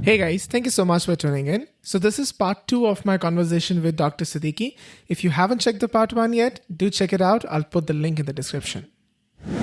Hey guys, thank you so much for tuning in. So, this is part two of my conversation with Dr. Siddiqui. If you haven't checked the part one yet, do check it out. I'll put the link in the description.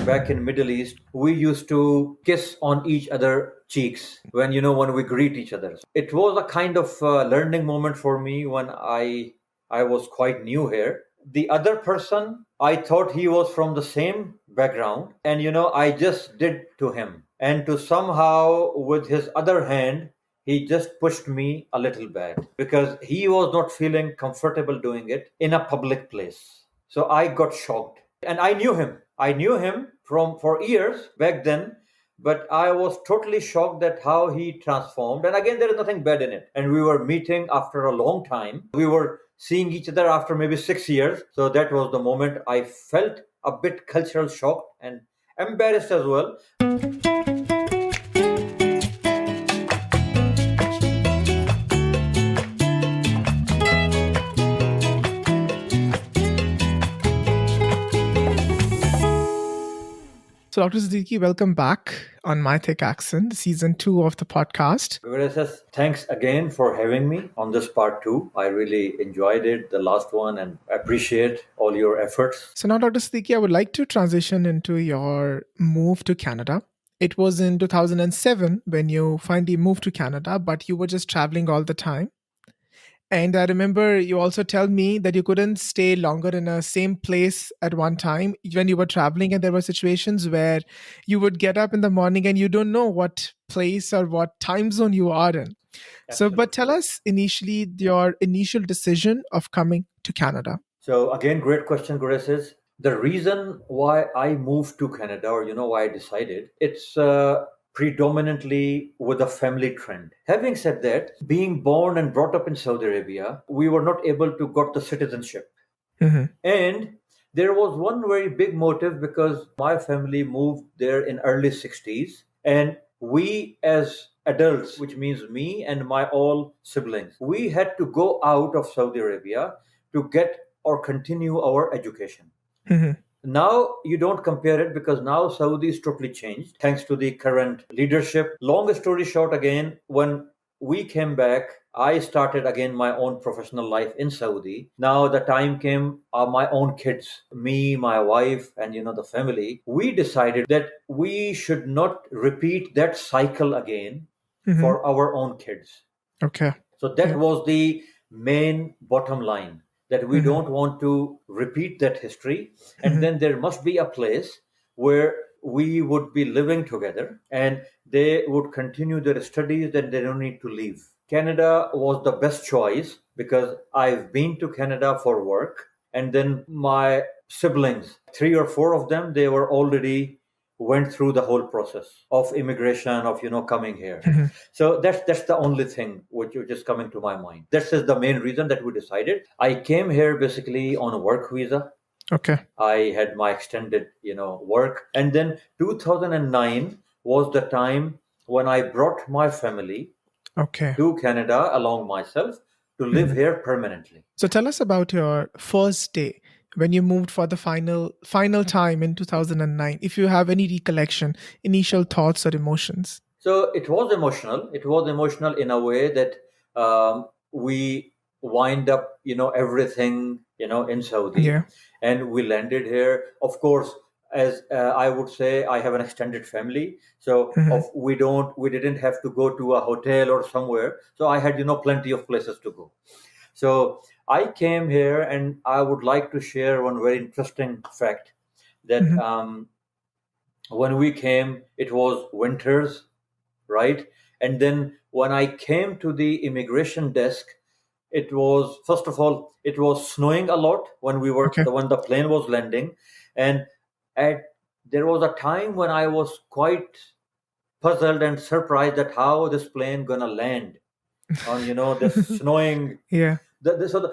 Back in Middle East, we used to kiss on each other cheeks when we greet each other. It was a kind of learning moment for me when I was quite new here. The other person, I thought he was from the same background, and I just did to him, and to somehow with his other hand he just pushed me a little back because he was not feeling comfortable doing it in a public place. So I got shocked, and I knew him. I knew him from for years back then, but I was totally shocked at how he transformed. And again, there is nothing bad in it. And we were meeting after a long time. We were seeing each other after maybe 6 years. So that was the moment I felt a bit cultural shock and embarrassed as well. So, Dr. Siddiqui, welcome back on My Thick Accent, season 2 of the podcast. Whereas, thanks again for having me on this part 2. I really enjoyed it, the last one, and appreciate all your efforts. So, now, Dr. Siddiqui, I would like to transition into your move to Canada. It was in 2007 when you finally moved to Canada, but you were just traveling all the time. And I remember you also tell me that you couldn't stay longer in a same place at one time when you were traveling, and there were situations where you would get up in the morning and you don't know what place or what time zone you are in. So, but tell us initially your initial decision of coming to Canada. So again, great question, Grace. Is the reason why I moved to Canada, or why I decided, it's predominantly with a family trend. Having said that, being born and brought up in Saudi Arabia, we were not able to got the citizenship. And there was one very big motive because my family moved there in early 60s, and we as adults, which means me and my all siblings, we had to go out of Saudi Arabia to get or continue our education. Now you don't compare it because now Saudi is totally changed thanks to the current leadership. Long story short, again, when we came back, I started again my own professional life in Saudi. Now the time came, my own kids, me, my wife, and the family. We decided that we should not repeat that cycle again for our own kids. Okay. So that was the main bottom line, that we don't want to repeat that history. And then there must be a place where we would be living together and they would continue their studies and they don't need to leave. Canada was the best choice because I've been to Canada for work, and then my siblings, 3 or 4 of them, they were already went through the whole process of immigration, of coming here. So that's the only thing which is coming to my mind. This is the main reason that we decided. I came here basically on a work visa. Okay. I had my extended work, and then 2009 was the time when I brought my family to Canada along myself to live here permanently. So tell us about your first day when you moved for the final time in 2009, if you have any recollection, initial thoughts or emotions. So it was emotional. It was emotional in a way that we wind up, everything, in Saudi, and we landed here. Of course, as I would say, I have an extended family, so we didn't have to go to a hotel or somewhere. So I had, plenty of places to go. So I came here, and I would like to share one very interesting fact that when we came, it was winters, right? And then when I came to the immigration desk, it was, first of all, it was snowing a lot when when the plane was landing, and there was a time when I was quite puzzled and surprised at how this plane gonna land on this snowing. There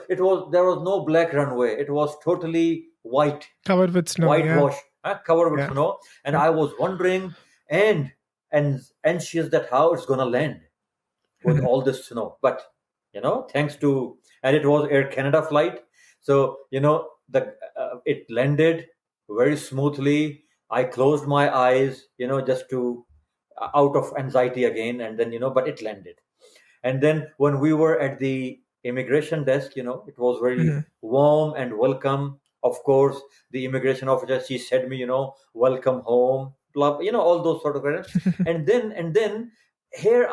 was no black runway. It was totally white, covered with snow, whitewash, covered with snow. And I was wondering and anxious that how it's gonna land with all this snow. But thanks to, and it was Air Canada flight, so it landed very smoothly. I closed my eyes, just to out of anxiety again, and then but it landed. And then when we were at the immigration desk, it was very Hmm. warm and welcome. Of course, the immigration officer, she said me, welcome home, blah, all those sort of questions. And then here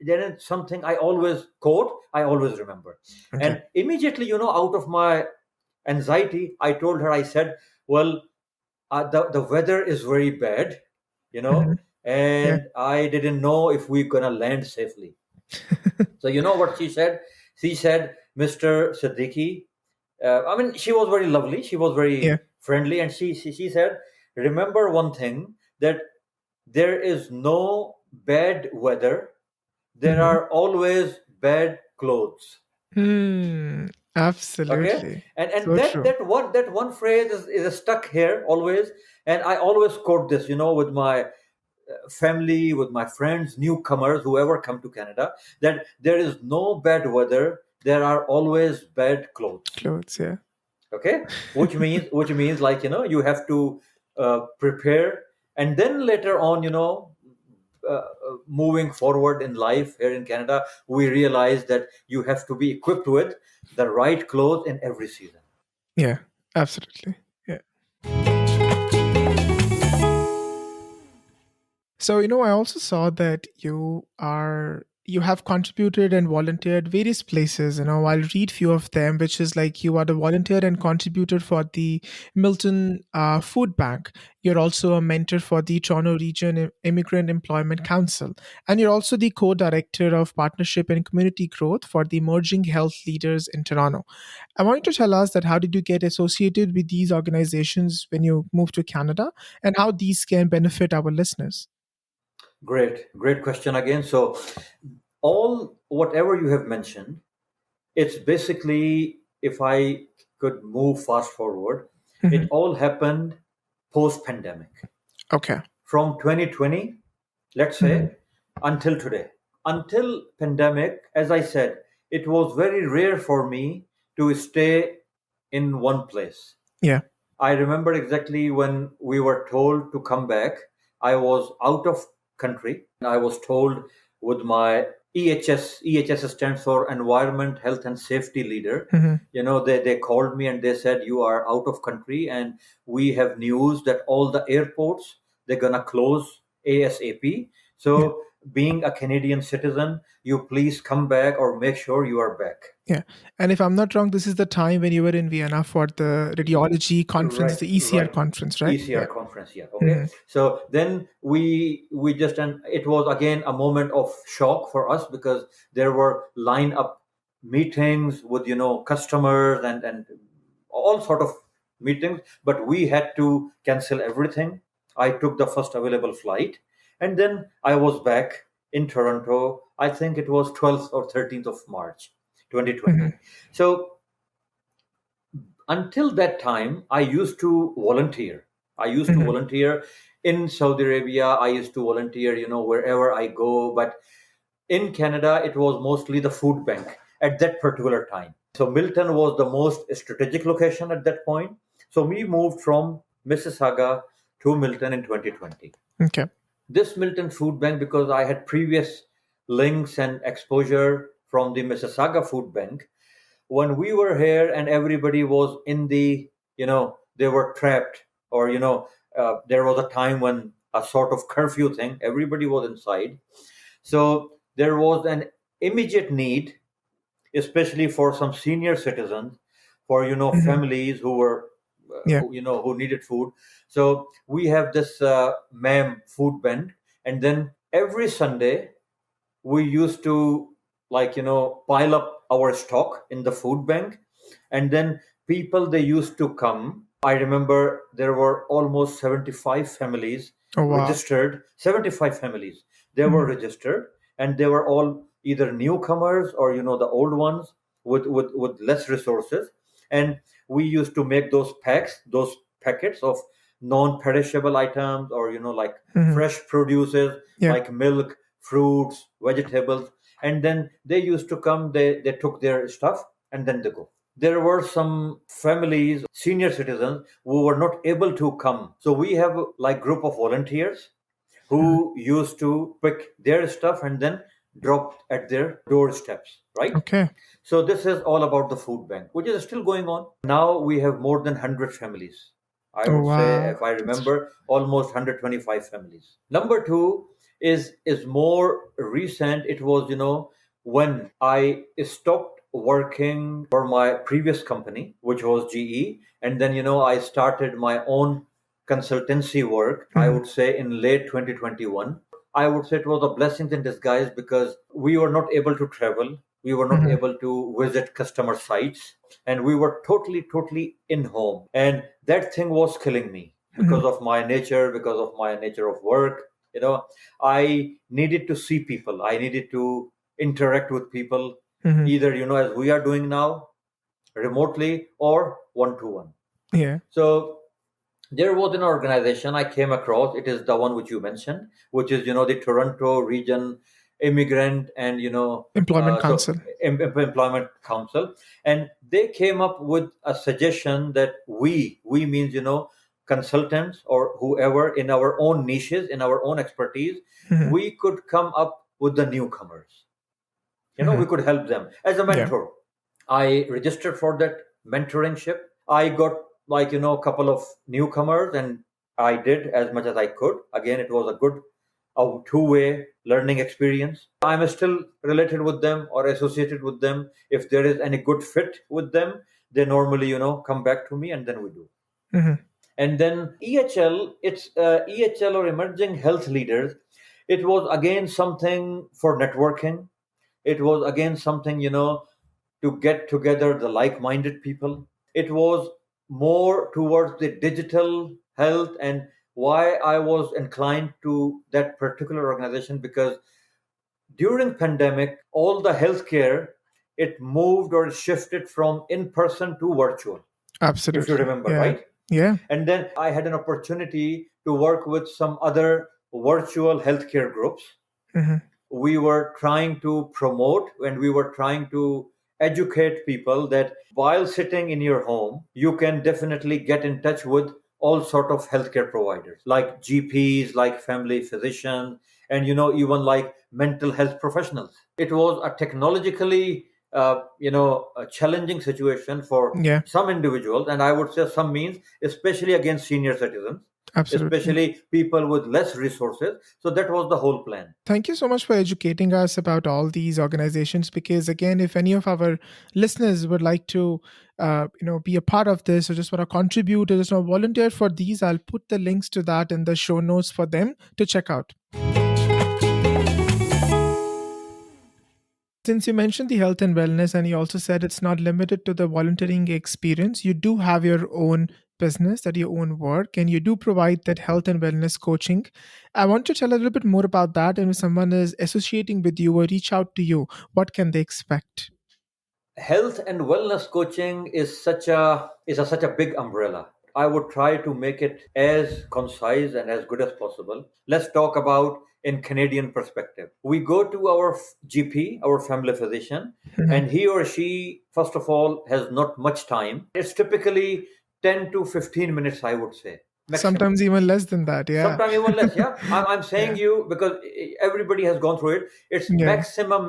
then something I always quote, I always remember. Okay. And immediately, out of my anxiety, I told her, I said, well, the weather is very bad, you Hmm. know, Yeah. and I didn't know if we're gonna land safely. So you know what she said? She said, Mr. Siddiqui, I mean, she was very lovely. She was Yeah. very friendly, and she said, remember one thing, that there is no bad weather. There Hmm. are always bad clothes. Hmm. Okay, Absolutely. and So true. that one phrase is stuck here always, and I always quote this, with my family, with my friends, newcomers, whoever come to Canada, that there is no bad weather. There are always bad clothes. Clothes. Yeah. Okay, which means like you have to prepare, and then later on, moving forward in life here in Canada, we realize that you have to be equipped with the right clothes in every season. Yeah. Absolutely. Yeah. So, I also saw that you have contributed and volunteered various places. I'll read few of them, which is like you are the volunteer and contributor for the Milton Food Bank. You're also a mentor for the Toronto Region Immigrant Employment Council, and you're also the co-director of partnership and community growth for the Emerging Health Leaders in Toronto. I want you to tell us that how did you get associated with these organizations when you moved to Canada, and how these can benefit our listeners. Great question again. So, all whatever you have mentioned, it's basically, if I could move fast forward, it Mhm. all happened post pandemic, Okay. from 2020, let's Mhm. say, until today. Until pandemic, as I said, it was very rare for me to stay in one place. Yeah. I remember exactly when we were told to come back. I was out of country, and I was told, with my EHS stands for Environment, Health and Safety Leader. Mhm. They called me and they said, you are out of country, and we have news that all the airports, they're gonna close ASAP. Yeah. So, being a Canadian citizen, you please come back or make sure you are back. Yeah. And if I'm not wrong, this is the time when you were in Vienna for the radiology conference, Right, the ECR right. conference, right? ECR Yeah. conference, yeah. Okay. Mhm. So then we just, and it was again a moment of shock for us, because there were line up meetings with customers, and all sort of meetings, but we had to cancel everything. I took the first available flight, and then I was back in Toronto. I think it was 12th or 13th of March, 2020. Mhm. So until that time, I used to volunteer. I used to Mhm. volunteer in Saudi Arabia. I used to volunteer, wherever I go. But in Canada, it was mostly the food bank at that particular time. So Milton was the most strategic location at that point. So we moved from Mississauga to Milton in 2020. Okay. This Milton Food Bank, because I had previous links and exposure from the Mississauga Food Bank, when we were here and everybody was in the, they were trapped, or there was a time when a sort of curfew thing, everybody was inside. So there was an immediate need, especially for some senior citizens, for Mhm. families who were Yeah. who needed food. So we have this ma'am food bank, and then every Sunday we used to, like, pile up our stock in the food bank, and then people, they used to come. I remember there were almost 75 families Oh wow. registered. 75 families, they were Mhm. registered, and they were all either newcomers or the old ones with less resources. And we used to make those packs, those packets of non-perishable items, or like Mhm. fresh produces, Yeah. like milk, fruits, vegetables. And then they used to come, they took their stuff, and then they go. There were some families, senior citizens, who were not able to come. So we have like group of volunteers Mhm. who used to pick their stuff and then dropped at their doorsteps, right? Okay. So this is all about the food bank, which is still going on. Now we have more than 100 families. I Oh, would say, wow. if I remember, almost 125 families. Number two is more recent. It was, when I stopped working for my previous company, which was GE, and then, I started my own consultancy work, I Mhm. would say in late 2021. I would say it was a blessing in disguise because we were not able to travel. We were not Mhm. able to visit customer sites, and we were totally in home. And that thing was killing me Mhm. because of my nature of work. I needed to see people. I needed to interact with people, Mhm. either, as we are doing now, remotely or one to one. Yeah. So there was an organization I came across. It is the one which you mentioned, which is the Toronto Region Immigrant and Employment so Council. Employment Council, and they came up with a suggestion that we means consultants or whoever in our own niches, in our own expertise, Mhm. we could come up with the newcomers. We Mhm. could help them as a Yeah. mentor. I registered for that mentoringship. I got, like, a couple of newcomers, and I did as much as I could. Again, it was a good, a two-way learning experience. I'm still related with them or associated with them. If there is any good fit with them, they normally, come back to me, and then we do. Mhm. And then EHL, it's EHL or Emerging Health Leaders. It was again something for networking. It was again something, to get together the like minded people. It was more towards the digital health. And why I was inclined to that particular organization, because during pandemic, all the healthcare, it moved or shifted from in person to virtual, if you Absolutely. remember, Yeah. right? Yeah. And then I had an opportunity to work with some other virtual healthcare groups. Mhm. We were trying to promote and we were trying to educate people that while sitting in your home, you can definitely get in touch with all sort of healthcare providers like GPs, like family physicians, and even like mental health professionals. It was a technologically a challenging situation for Yeah. some individuals, and I would say some means, especially against senior citizens, Absolutely. especially people with less resources. So that was the whole plan. Thank you so much for educating us about all these organizations. Because again, if any of our listeners would like to, be a part of this, or just want to contribute, or just want to volunteer for these, I'll put the links to that in the show notes for them to check out. Since you mentioned the health and wellness, and you also said it's not limited to the volunteering experience, you do have your own business, that your own work, and you do provide that health and wellness coaching. I want to tell a little bit more about that. And if someone is associating with you or reach out to you, what can they expect? Health and wellness coaching is such a big umbrella. I would try to make it as concise and as good as possible. Let's talk about in Canadian perspective. We go to our GP, our family physician, Mhm. and he or she, first of all, has not much time. It's typically 10 to 15 minutes, I would say, maximum. Sometimes even less than that. Yeah. Sometimes even less. Yeah, I'm saying Yeah. you because everybody has gone through it. It's Yeah. maximum,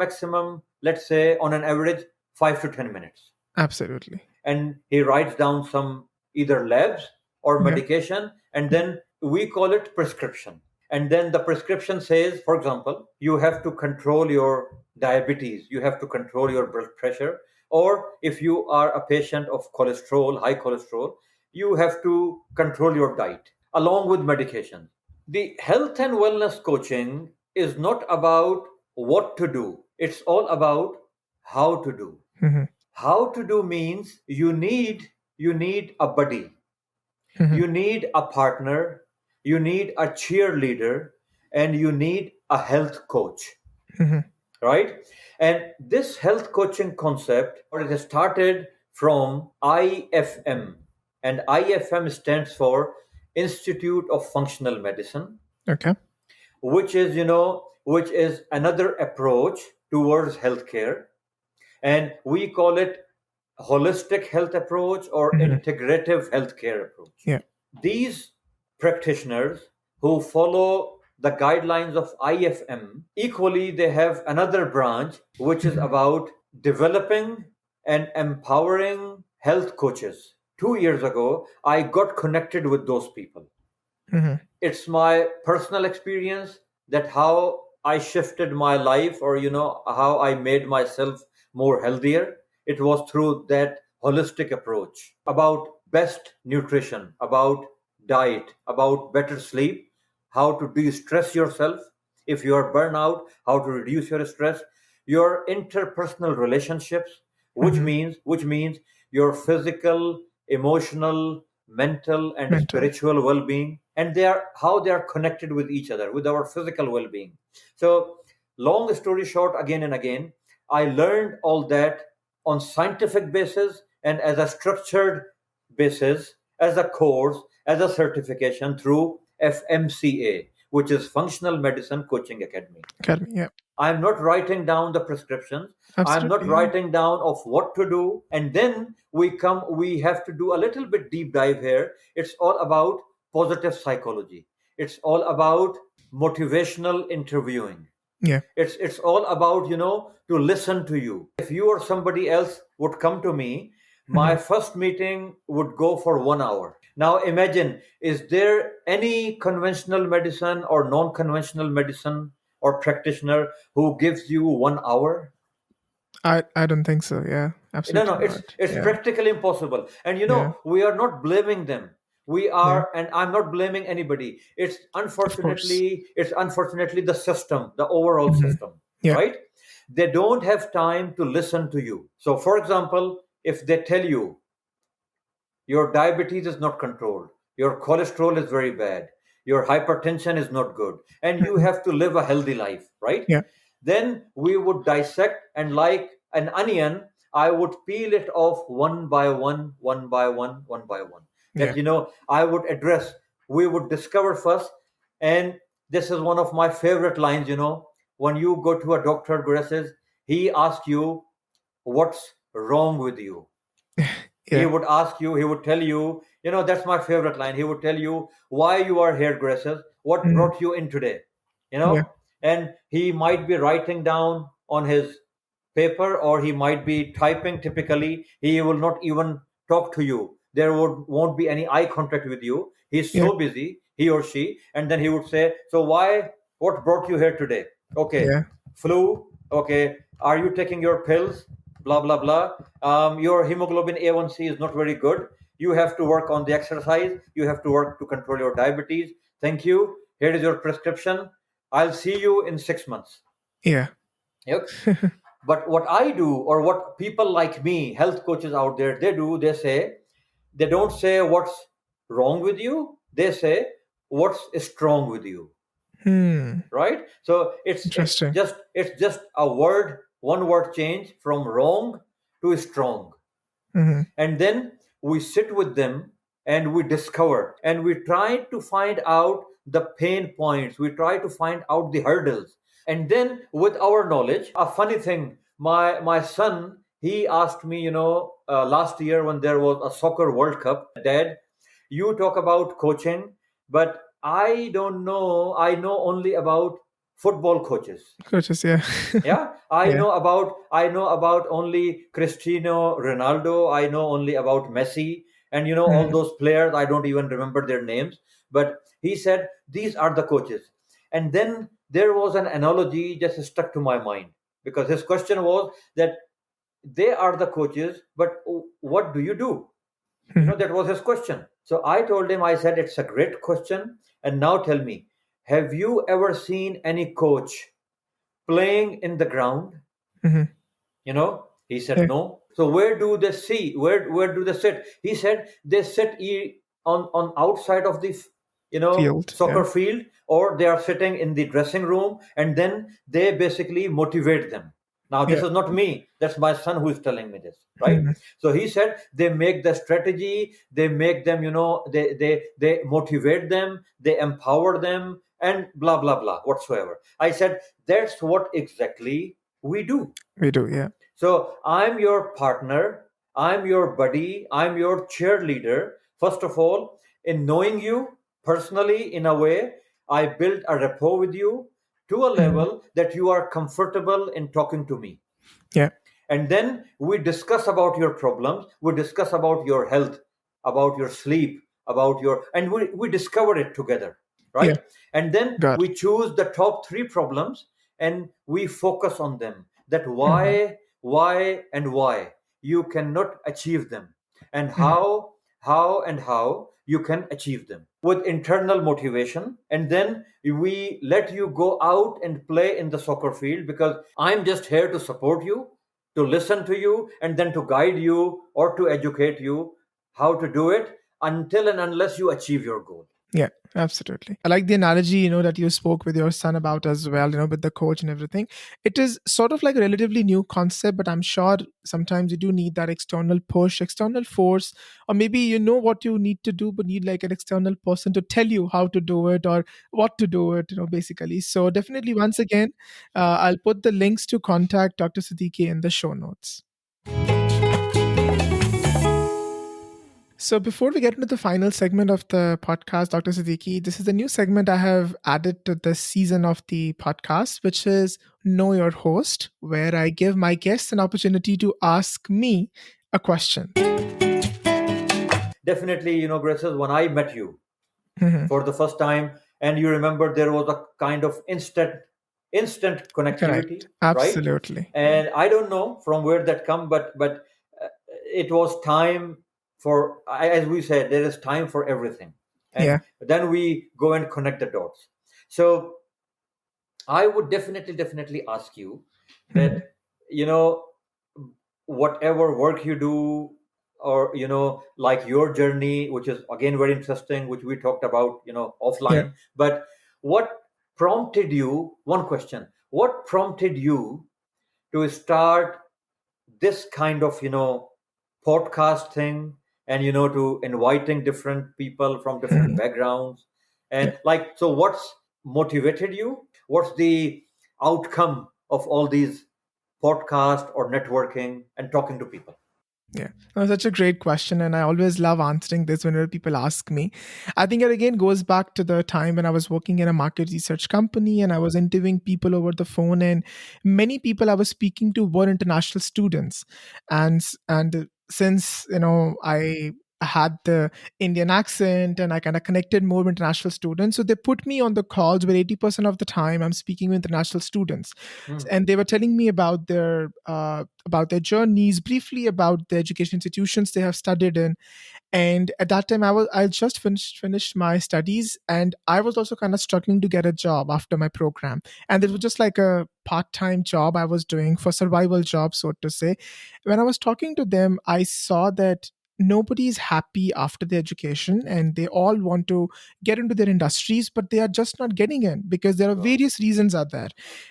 let's say on an average 5 to 10 minutes, Absolutely. and he writes down some either labs or Yeah. medication, and then we call it prescription. And then the prescription says, for example, you have to control your diabetes, you have to control your blood pressure, or if you are a patient of cholesterol, high cholesterol, you have to control your diet along with medication. The health and wellness coaching is not about what to do, it's all about how to do. Mhm. How to do means you need a buddy, Mhm. you need a partner, you need a cheerleader, and you need a health coach, Mhm. right? And this health coaching concept, or it has started from IFM, and IFM stands for Institute of Functional Medicine, Okay. which is another approach towards healthcare, and we call it holistic health approach or Mhm. integrative healthcare approach. Yeah. These practitioners who follow the guidelines of IFM, equally they have another branch which is Mhm. about developing and empowering health coaches. 2 years ago, I got connected with those people. Mhm. It's my personal experience that how I shifted my life, or how I made myself more healthier. It was through that holistic approach about best nutrition, about diet, about better sleep, how to de-stress yourself if you are burnout, how to reduce your stress, your interpersonal relationships, Mhm. which means your physical, emotional, mental and Mental. spiritual well-being, and they are how they are connected with each other, with our physical well-being. So long story short, again and again, I learned all that on scientific basis and as a structured basis, as a course, as a certification through FMCA, which is Functional Medicine Coaching Academy. Academy. Yeah. I'm not writing down the prescriptions. I'm not Absolutely. Yeah. writing down of what to do. And then we have to do a little bit deep dive here. It's all about positive psychology. It's all about motivational interviewing. Yeah. It's all about, to listen to you. If you or somebody else would come to me, my Mhm. first meeting would go for 1 hour. Now imagine, is there any conventional medicine or non-conventional medicine or practitioner who gives you 1 hour? I don't think so. Yeah. No, no, Absolutely it's not. it's Yeah. practically impossible. And Yeah. we are not blaming them. We Yeah. are, and I'm not blaming anybody. It's Of course. unfortunately the system, the overall Mhm. system, Yeah. right? They don't have time to listen to you. So, for example, if they tell you your diabetes is not controlled, your cholesterol is very bad, your hypertension is not good, and you Mhm. have to live a healthy life, right? Yeah. Then we would dissect, and like an onion, I would peel it off one by one, one by one, one by one. That, Yeah. I would address, we would discover first. And this is one of my favorite lines, when you go to a doctor, Graces, he asks you, what's wrong with you? He Yeah. would ask you, he would tell you, that's my favorite line. He would tell you why you are here, Graces, what Mhm. brought you in today, you Yeah. know, and he might be writing down on his paper, or he might be typing. Typically, he will not even talk to you. There won't be any eye contact with you. He's Yeah. so busy, he or she, and then he would say, so what brought you here today? Okay, Yeah. flu. Okay, are you taking your pills? Blah blah blah. Your hemoglobin A1C is not very good. You have to work on the exercise. You have to work to control your diabetes. Thank you. Here is your prescription. I'll see you in 6 months. Yeah. Yep. But what I do, or what people like me, health coaches out there, they do, they don't say what's wrong with you. They say what's strong with you, Hmm. right? So Interesting. it's just a one word change from wrong to strong. Mhm. And then we sit with them and we discover, and we try to find out the pain points, we try to find out the hurdles. And then with our knowledge, a funny thing, my son, he asked me, last year when there was a soccer world cup, dad, you talk about coaching, but I don't know, I know only about football coaches. Coaches. Yeah. Yeah, Yeah. I know about only Cristiano Ronaldo. I know only about Messi, and all Mhm. those players. I don't even remember their names. But he said these are the coaches. And then there was an analogy just stuck to my mind, because his question was that they are the coaches, but what do you do? Mhm. That was his question. So I told him, I said, it's a great question. And now tell me, have you ever seen any coach playing in the ground? Mhm. He said Yeah. no. So where do they see? Where do they sit? He said they sit on outside of the Field. Yeah. soccer field, or they are sitting in the dressing room, and then they basically motivate them. Now this Yeah. is not me. That's my son who is telling me this, right? Mhm. So he said they make the strategy, they make them, they motivate them, they empower them, and blah blah blah whatsoever. I said that's what exactly we do. We do. Yeah. So I'm your partner, I'm your buddy, I'm your cheerleader. First of all, in knowing you personally in a way, I built a rapport with you to a Mhm. level that you are comfortable in talking to me. Yeah. And then we discuss about your problems, we discuss about your health, about your sleep, about your, and we discover it together, Yeah. right? And then Got we it. choose the top three problems and we focus on them, that Mhm. why you cannot achieve them, and Mhm. how you can achieve them with internal motivation. And then we let you go out and play in the soccer field, because I'm just here to support you, to listen to you, and then to guide you or to educate you how to do it until and unless you achieve your goal. Yeah, absolutely. I like the analogy, that you spoke with your son about as well, with the coach and everything. It is sort of like a relatively new concept, but I'm sure sometimes you do need that external push, external force, or maybe you know what you need to do, but need like an external person to tell you how to do it or what to do it, basically. So definitely, once again, I'll put the links to contact Dr. Siddiqui in the show notes. So before we get into the final segment of the podcast, Dr. Siddiqui, this is a new segment I have added to this season of the podcast, which is Know Your Host, where I give my guests an opportunity to ask me a question. Definitely, Grace, when I met you Mhm. for the first time, and you remember there was a kind of instant connectivity, Correct. right? Absolutely. And I don't know from where that come, but it was time for, as we said, there is time for everything, and Yeah. then we go and connect the dots. So I would definitely ask you Mhm. that, you know, whatever work you do, or, like your journey, which is again very interesting, which we talked about, Yeah. offline. But what prompted you, one question, what prompted you to start this kind of, podcast thing, and, to inviting different people from different Mhm. backgrounds, Yeah. and like, so what's motivated you, what's the outcome of all these podcast or networking and talking to people? Yeah, such a great question. And I always love answering this whenever people ask me. I think it again goes back to the time when I was working in a market research company and I was interviewing people over the phone. And many people I was speaking to were international students. And since, I had the Indian accent and I kind of connected more with international students. So they put me on the calls where 80% of the time I'm speaking with international students, Hmm. and they were telling me about their journeys, briefly about the education institutions they have studied in. And at that time I just finished my studies, and I was also kind of struggling to get a job after my program, and it was Hmm. just like a part-time job I was doing for survival job, so to say. When I was talking to them, I saw that nobody's happy after the education and they all want to get into their industries, but they are just not getting in because there are Wow. various reasons out there.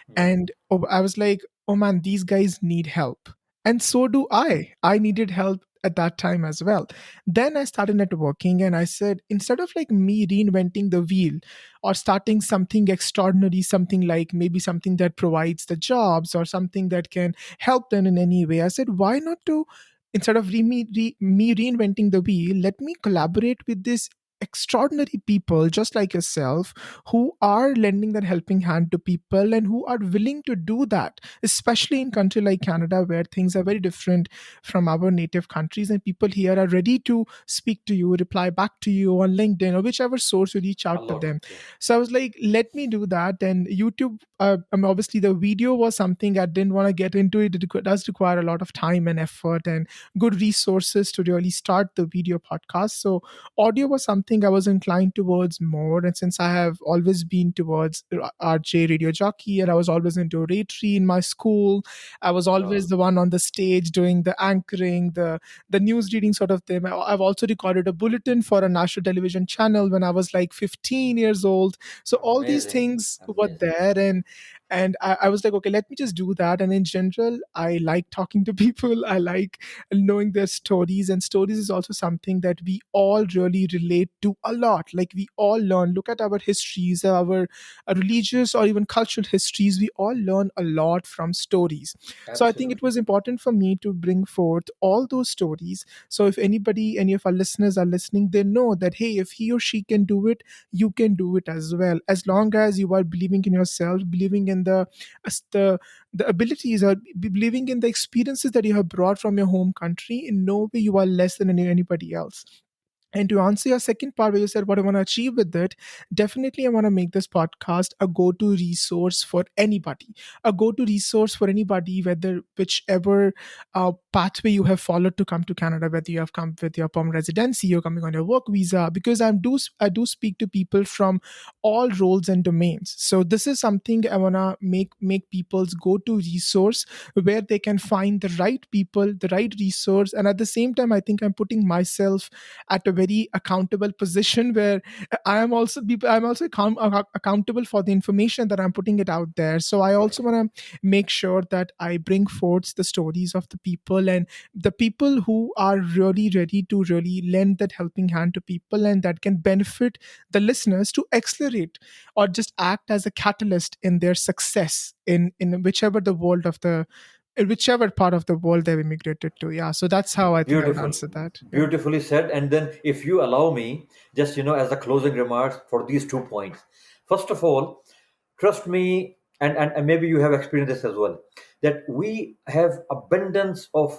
Hmm. And I was like, oh man, these guys need help. And so do I. I needed help at that time as well. Then I started networking and I said, instead of like me reinventing the wheel or starting something extraordinary, something like maybe something that provides the jobs or something that can help them in any way, I said, why not to, instead of me reinventing the wheel, let me collaborate with this extraordinary people just like yourself who are lending that helping hand to people and who are willing to do that, especially in country like Canada where things are very different from our native countries, and people here are ready to speak to you, reply back to you on LinkedIn or whichever source you reach A out to lot. them. Yeah. So I was like, let me do that. And YouTube, obviously the video was something I didn't want to get into. It does require a lot of time and effort and good resources to really start the video podcast. So audio was something I was inclined towards more. And since I have always been towards RJ radio jockey and I was always into Raytree in my school, I was always Oh, the one on the stage doing the anchoring, the news reading sort of thing. I've also recorded a bulletin for a national television channel when I was like 15 years old. So all these amazing. things were Amazing. there. And I was like, okay, let me just do that. And in general, I like talking to people. I like knowing their stories, and stories is also something that we all really relate to a lot. Like we all learn. Look at our histories, our religious or even cultural histories. We all learn a lot from stories. So I think it Absolutely. was important for me to bring forth all those stories. So if anybody, any of our listeners are listening, they know that hey, if he or she can do it, you can do it as well. As long as you are believing in yourself, believing in as the abilities, or believing in the experiences that you have brought from your home country. In no way you are less than anybody else. And to answer your second part, where you said what I want to achieve with it, definitely I want to make this podcast a go to resource for anybody, a go to resource for anybody, whether whichever pathway you have followed to come to Canada, whether you have come with your permanent residency, you're coming on your work visa, because I do speak to people from all roles and domains. So this is something I want to make people's go to resource, where they can find the right people, the right resource. And at the same time, I think I'm putting myself at a very accountable position, where I'm also accountable for the information that I'm putting it out there. So I Right. also want to make sure that I bring forth the stories of the people, and the people who are really ready to really lend that helping hand to people, and that can benefit the listeners to accelerate or just act as a catalyst in their success in whichever the world of the in whichever part of the world they've immigrated to. Yeah, so that's how I think I would Beautiful. answer that. Yeah. Beautifully said. And then, if you allow me, just, as a closing remarks for these 2 points. First of all, trust me, and maybe you have experienced this as well, that we have abundance of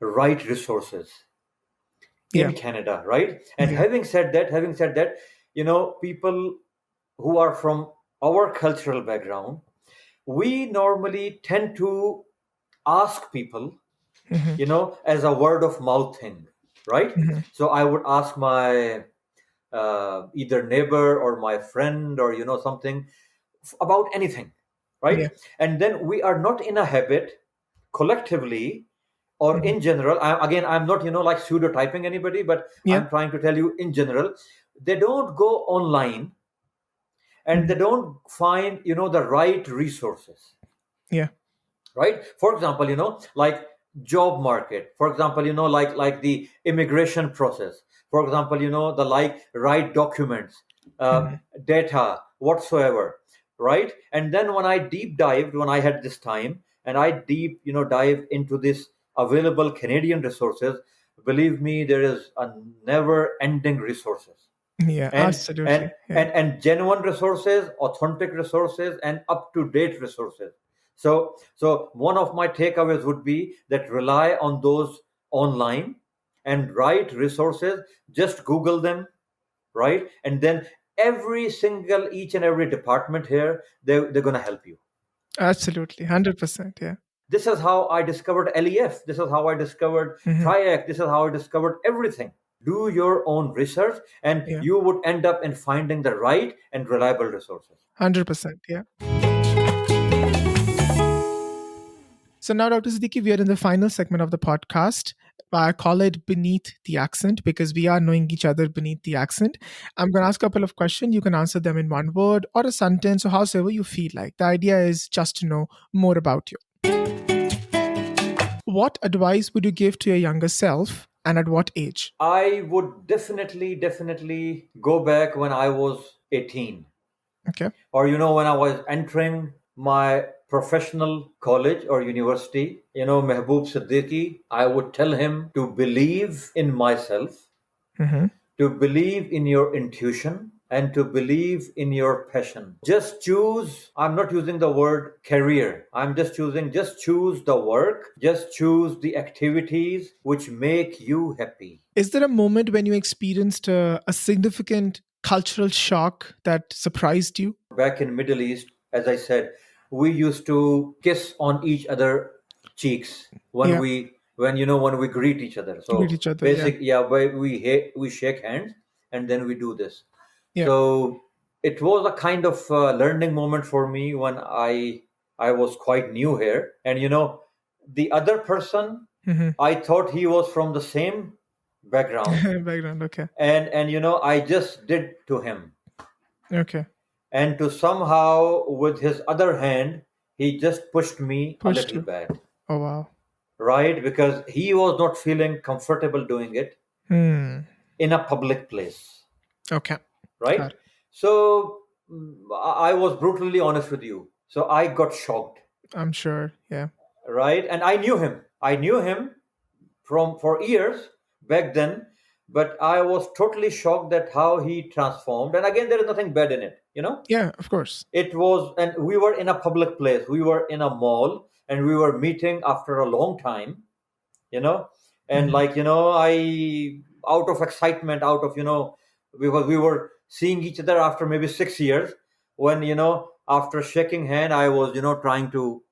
right resources Yeah. in Canada, right? And Yeah. having said that, people who are from our cultural background, we normally tend to ask people, Hmm. as a word of mouth thing, right? Hmm. So I would ask my either neighbor or my friend, or something, about anything, Yeah. right? And then we are not in a habit, collectively or Hmm. in general. Again, I'm not like pseudo-typing anybody, but Yeah. I'm trying to tell you in general, they don't go online and they Hmm. don't find the right resources, Yeah. right? For example, like job market, for example, like the immigration process, for example, the like right documents, uh, Hmm. data whatsoever, right? And then when I had this time, and I deep dive into this available Canadian resources, believe me, there is a never ending resources, Yeah. and Absolutely. and Yeah. and genuine resources, authentic resources, and up to date resources. So one of my takeaways would be that rely on those online and right resources. Just Google them, right? And then each and every department here, they're going to help you. Absolutely. 100%. Yeah. This is how I discovered LEF. This is how I discovered Hmm. TRIAC. This is how I discovered everything. Do your own research, and Yeah. you would end up in finding the right and reliable resources. 100%. Yeah. So now, Dr. Siddiqui, we are in the final segment of the podcast. I call it Beneath the Accent, because we are knowing each other beneath the accent. I'm going to ask a couple of questions. You can answer them in one word or a sentence, or however you feel like. The idea is just to know more about you. What advice would you give to your younger self, and at what age? I would definitely go back when I was 18, Okay. or when I was entering my professional college or university. Mahboub Siddiqui, I would tell him to believe in myself, Hmm. to believe in your intuition, and to believe in your passion. Just choose. I'm not using the word career. Just choose the work, just choose the activities which make you happy. Is there a moment when you experienced a significant cultural shock that surprised you? Back in Middle East, as I said, we used to kiss on each other cheeks when Yeah. we greet each other. Greet So each other. Yeah. basic, yeah, we shake hands, and then we do this. Yeah. So it was a kind of learning moment for me when I was quite new here, and the other person, Hmm. I thought he was from the same background, Background. Okay. and I just did to him. Okay. and to somehow, with his other hand, he just pushed me a Pushed little you. bit, Oh wow. right? Because he was not feeling comfortable doing it Hmm. in a public place, Okay. right? Got it. So I was brutally honest with you. So I got shocked, I'm sure. Yeah. right? And I knew him. I knew him from for years back then, but I was totally shocked at how he transformed. And again, there is nothing bad in it, you know. Yeah. Of course. It was, and we were in a public place. We were in a mall, and we were meeting after a long time, you know. And Hmm. like I, out of excitement, out of we were seeing each other after maybe 6 years. When after shaking hand, I was trying to,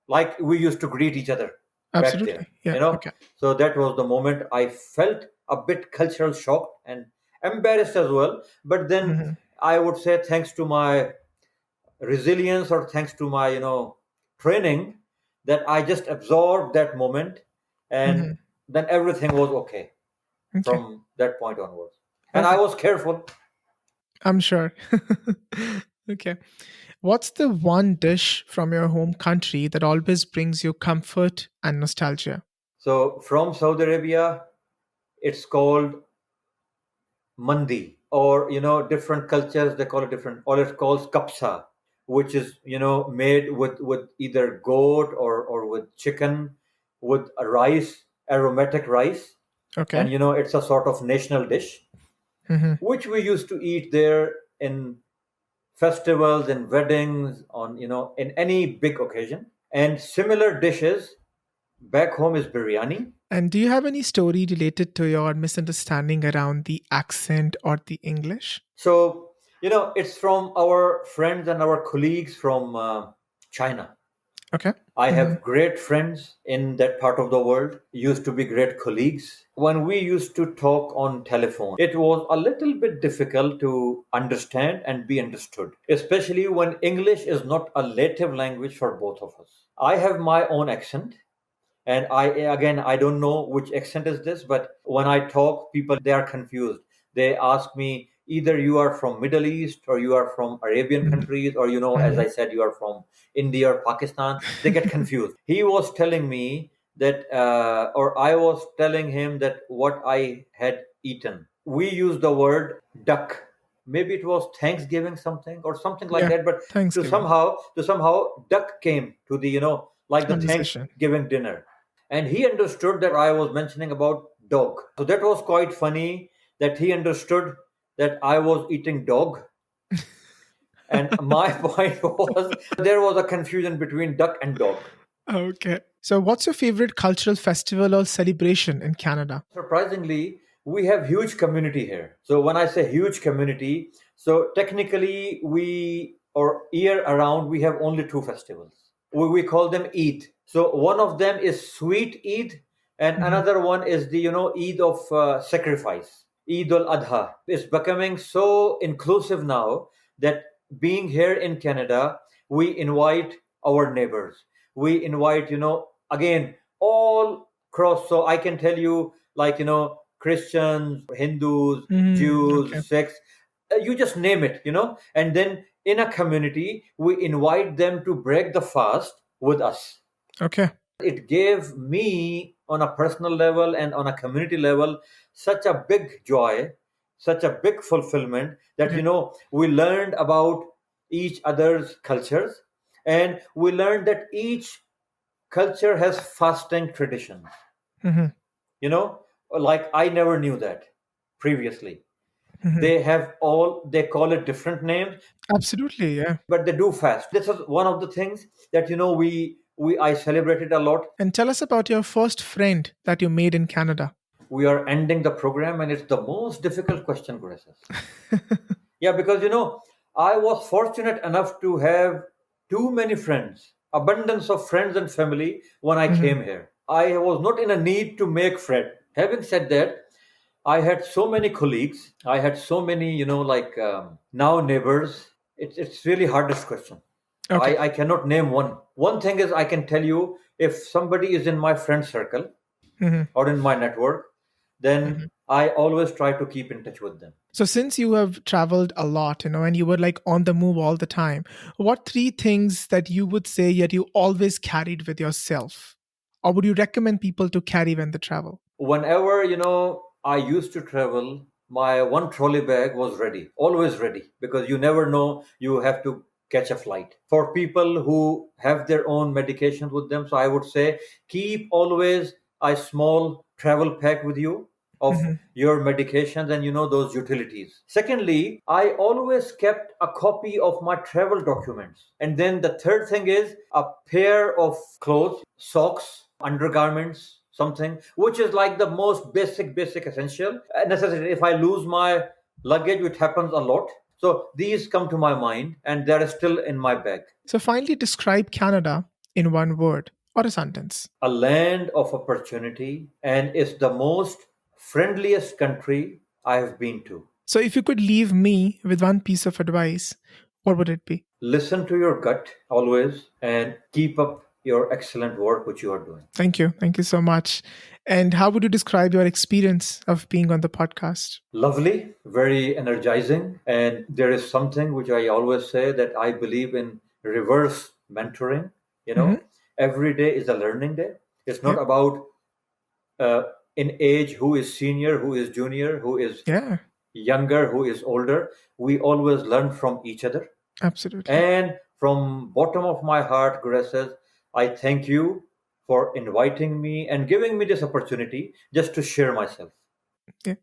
like, we used to greet each other back there, Absolutely. Yeah. you know. Okay. So that was the moment I felt a bit cultural shocked and embarrassed as well. But then Hmm. I would say, thanks to my resilience, or thanks to my training, that I just absorbed that moment, and Hmm. then everything was okay Okay. from that point onwards. And I Perfect. was careful. I'm sure. Okay. What's the one dish from your home country that always brings you comfort and nostalgia? So from Saudi Arabia, it's called mandi, or different cultures, they call it different, or it's called kapsa, which is made with either goat or with chicken, with a rice, aromatic rice. Okay. And it's a sort of national dish Hmm. which we used to eat there in festivals and weddings, on in any big occasion. And similar dishes back home is biryani. And do you have any story related to your misunderstanding around the accent or the English? So it's from our friends and our colleagues from China. Okay. I Hmm. have great friends in that part of the world, used to be great colleagues. When we used to talk on telephone, it was a little bit difficult to understand and be understood, especially when English is not a native language for both of us. I have my own accent, and I don't know which accent is this, but when I talk, people, they are confused. They ask me, either you are from Middle East, or you are from Arabian Hmm. countries, or as Hmm. I said, you are from India or Pakistan. They get confused. He was telling me that, or I was telling him that what I had eaten, we use the word duck. Maybe it was Thanksgiving something or something like Yeah. that, but to Thanksgiving somehow duck came to the like the conversation. Thanksgiving dinner. And he understood that I was mentioning about dog. So that was quite funny, that he understood that I was eating dog. And my point was, there was a confusion between duck and dog. Okay. So, what's your favorite cultural festival or celebration in Canada? Surprisingly, we have huge community here. So when I say huge community, so technically we, or year around, we have only two festivals. We call them Eid. So one of them is sweet Eid, and Hmm. another one is the Eid of sacrifice. Eid al Adha is becoming so inclusive now that, being here in Canada, we invite our neighbors. We invite, again, all cross. So I can tell you, like, Christians, Hindus, Okay. Jews, Sikhs, you just name it, and then in a community, we invite them to break the fast with us. Okay. It gave me, on a personal level and on a community level, such a big joy, such a big fulfillment, that Yeah. we learned about each other's cultures, and we learned that each culture has fasting traditions. Hmm. you know like, I never knew that previously. Hmm. They call it different names, Absolutely. Yeah. but they do fast. This is one of the things that we I celebrated a lot. And tell us about your first friend that you made in Canada. We are ending the program, and it's the most difficult question, Graces. Yeah, because I was fortunate enough to have too many friends, abundance of friends and family when I Hmm. came here. I was not in a need to make friends. Having said that, I had so many colleagues. I had so many, like, now neighbors. It's really hardest question. Okay. I cannot name one. One thing is, I can tell you, if somebody is in my friend circle Hmm. or in my network, then Hmm. I always try to keep in touch with them. So since you have traveled a lot, and you were like on the move all the time, what three things that you would say that you always carried with yourself? Or would you recommend people to carry when they travel? Whenever, I used to travel, my one trolley bag was ready, always ready, because you never know, you have to catch a flight. For people who have their own medications with them, so I would say keep always a small travel pack with you of Hmm. your medications and those utilities. Secondly, I always kept a copy of my travel documents. And then the third thing is a pair of clothes, socks, undergarments, something which is like the most basic essential necessity. If I lose my luggage, which happens a lot, so these come to my mind and they're still in my bag. So finally, describe Canada in one word or a sentence. A land of opportunity, and it's the most friendliest country I have been to. So if you could leave me with one piece of advice, what would it be? Listen to your gut always and keep up your excellent work which you are doing. Thank you. Thank you so much. And how would you describe your experience of being on the podcast? Lovely, very energizing. And there is something which I always say, that I believe in reverse mentoring. You Hmm. know, every day is a learning day. It's not Yep. about uh, in age who is senior, who is junior, who is Yeah, younger, who is older. We always learn from each other. absolutely. And from bottom of my heart, Graces, I thank you for inviting me and giving me this opportunity just to share myself. Yeah.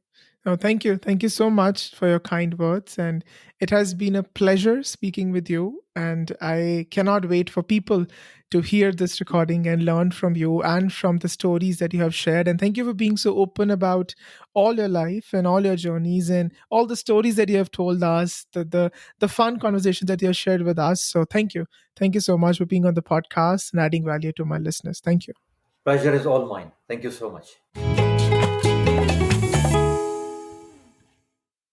No, thank you. Thank you so much for your kind words. And it has been a pleasure speaking with you. And I cannot wait for people to hear this recording and learn from you and from the stories that you have shared. And thank you for being so open about all your life and all your journeys and all the stories that you have told us, the fun conversations that you have shared with us. So thank you. Thank you so much for being on the podcast and adding value to my listeners. Thank you. Pleasure is all mine. Thank you so much.